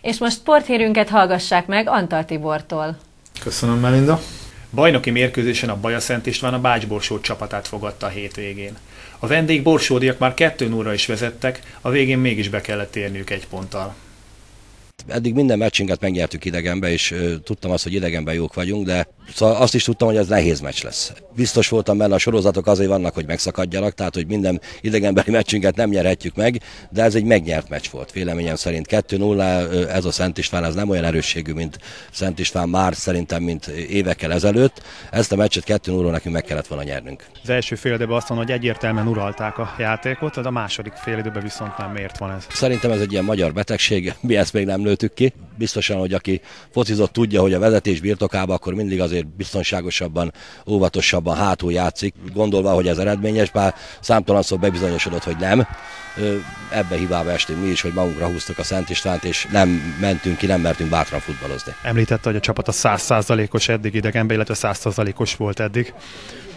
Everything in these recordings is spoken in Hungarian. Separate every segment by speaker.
Speaker 1: És most sporthírünket hallgassák meg Antal Tibortól.
Speaker 2: Köszönöm, Melinda.
Speaker 3: Bajnoki mérkőzésen a Baja-Szent István a Bács-Borsód csapatát fogadta a hétvégén. A vendég borsódiak már 2-0-ra is vezettek, a végén mégis be kellett érniük 1 ponttal.
Speaker 4: Eddig minden meccsinket megnyertük idegenbe, és tudtam azt, hogy idegenben jók vagyunk, de szóval azt is tudtam, hogy ez nehéz meccs lesz. Biztos voltam benne, a sorozatok azért vannak, hogy megszakadjanak, tehát hogy minden idegenbeli meccsinket nem nyerhetjük meg, de ez egy megnyert meccs volt. Véleményem szerint 2-0, ez a Szent István, ez nem olyan erősségű, mint Szent István már szerintem, mint évekkel ezelőtt. Ezt a meccset 2-0 nekünk meg kellett volna nyernünk.
Speaker 3: Az első félidőben azt mondom, hogy egyértelműen uralták a játékot, de a második félidőben viszont nem. Miért van ez?
Speaker 4: Szerintem ez egy ilyen magyar betegség, mi ezt még nem lőttük ki. Biztosan, hogy aki focizott, tudja, hogy a vezetés birtokában akkor mindig azért biztonságosabban, óvatosabban hátul játszik, gondolva, hogy ez eredményes, bár számtalanszor bebizonyosodott, hogy nem. Ebbe hibába estünk mi is, hogy magunkra húztuk a Szent Istvánt, és nem mentünk ki, nem mertünk bátran futballozni.
Speaker 3: Említette, hogy a csapat a 100%-os eddig idegenben, illetve 100%-os volt eddig.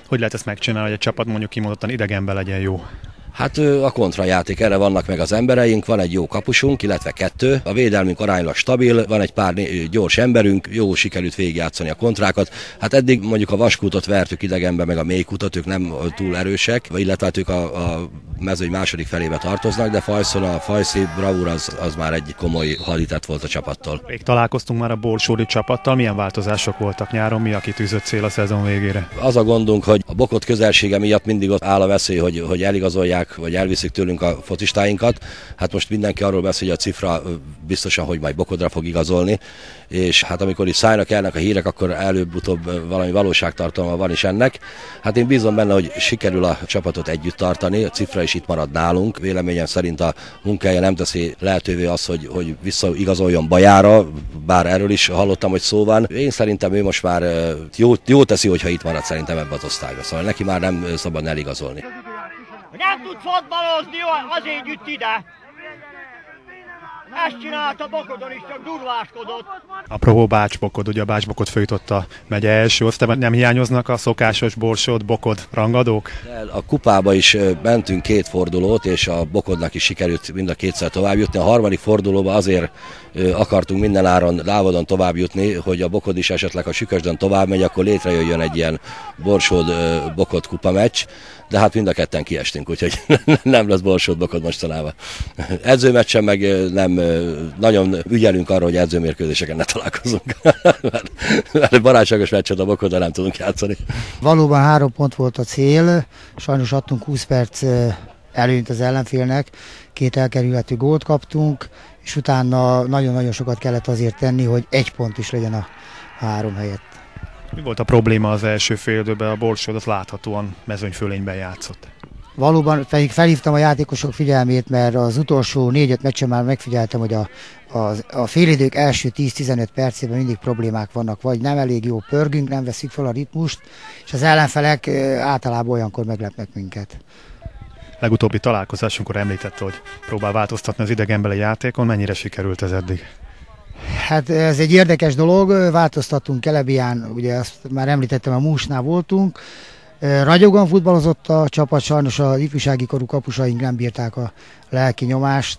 Speaker 3: Hogy lehet ezt megcsinálni, hogy a csapat mondjuk kimondottan idegenben legyen jó?
Speaker 4: Hát a kontrajáték, erre vannak meg az embereink, van egy jó kapusunk, illetve 2. A védelmünk aránylag stabil, van egy pár gyors emberünk, jó sikerült végigjátszani a kontrákat. Hát eddig mondjuk a Vaskútot vertük idegenbe, meg a Mélykutat, ők nem túl erősek, illetve ők a mezőny második felébe tartoznak, de Fajszon a Fajszi bravúr az már egy komoly haditett volt a csapattól.
Speaker 3: Még találkoztunk már a borsódi csapattal, milyen változások voltak nyáron, mi a kitűzött cél a szezon végére?
Speaker 4: Az a gondunk, hogy a Bokot közelsége miatt mindig ott áll a veszély, hogy eligazolják, vagy elviszik tőlünk a focistáinkat. Hát most mindenki arról beszél, hogy a Cifra biztosan, hogy majd Bokodra fog igazolni, és hát amikor itt szállnak elnek a hírek, akkor előbb-utóbb valami valóságtartalma van is ennek. Hát én bízom benne, hogy sikerül a csapatot együtt tartani, a Cifra is itt marad nálunk. Véleményem szerint a munkája nem teszi lehetővé azt, hogy visszaigazoljon Bajára, bár erről is hallottam, hogy szó van. Én szerintem ő most már jó teszi, hogyha itt marad szerintem ebbe az osztályba. Szóval neki már nem szabad eligazolni.
Speaker 5: Nem tud fotbalozni, azért jött ide. Ezt csinálta Bokodon is, csak durváskodott.
Speaker 3: Apropó Bács-Bokod, ugye a Bács-Bokod főjutott a megye első osztályban, nem hiányoznak a szokásos Borsod-Bokod rangadók?
Speaker 4: A kupába is mentünk 2 fordulót, és a Bokodnak is sikerült mind a 2-szer tovább jutni. A harmadik fordulóba azért akartunk mindenáron lábadon tovább jutni, hogy a Bokod is esetleg a Sükösdön tovább megy, akkor létrejöjjön egy ilyen Borsod-Bokod kupa meccs, de hát mind a ketten kiestünk, úgyhogy nem lesz Borsod-Bokod mostanában. Edzőmeccsen meg nem nagyon ügyelünk arra, hogy edzőmérkőzéseken ne találkozunk, mert barátságos meccset a Bokoddal nem tudunk játszani.
Speaker 6: Valóban 3 pont volt a cél, sajnos adtunk 20 perc előnyt az ellenfélnek, 2 elkerülhető gólt kaptunk, és utána nagyon-nagyon sokat kellett azért tenni, hogy 1 pont is legyen a 3 helyett.
Speaker 3: Mi volt a probléma az első félidőben? A Borsod az láthatóan mezőnyfölényben játszott.
Speaker 6: Valóban felhívtam a játékosok figyelmét, mert az utolsó 4-5 meccsen már megfigyeltem, hogy a félidők első 10-15 percében mindig problémák vannak, vagy nem elég jó pörgünk, nem veszik fel a ritmust, és az ellenfelek általában olyankor meglepnek minket.
Speaker 3: Legutóbbi találkozásunkkor említette, hogy próbál változtatni az idegenbeli játékon, mennyire sikerült ez eddig?
Speaker 6: Hát ez egy érdekes dolog, változtattunk Kelebián, ugye azt már említettem, a Músnál voltunk, ragyogan futballozott a csapat, sajnos az ifjúsági korú kapusaink nem bírták a lelki nyomást,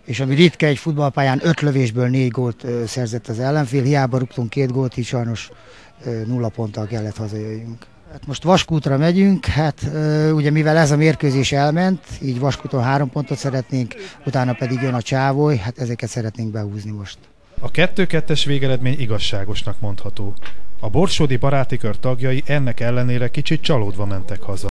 Speaker 6: és ami ritka egy futballpályán 5 lövésből 4 gólt szerzett az ellenfél, hiába rúgtunk 2 gólt, így sajnos 0 ponttal kellett hazajöjjünk. Hát most Vaskútra megyünk, hát ugye mivel ez a mérkőzés elment, így Vaskúton 3 pontot szeretnénk, utána pedig jön a Csávoly, hát ezeket szeretnénk behúzni most.
Speaker 3: A 2-2-es végeredmény igazságosnak mondható. A borsódi baráti kör tagjai ennek ellenére kicsit csalódva mentek haza.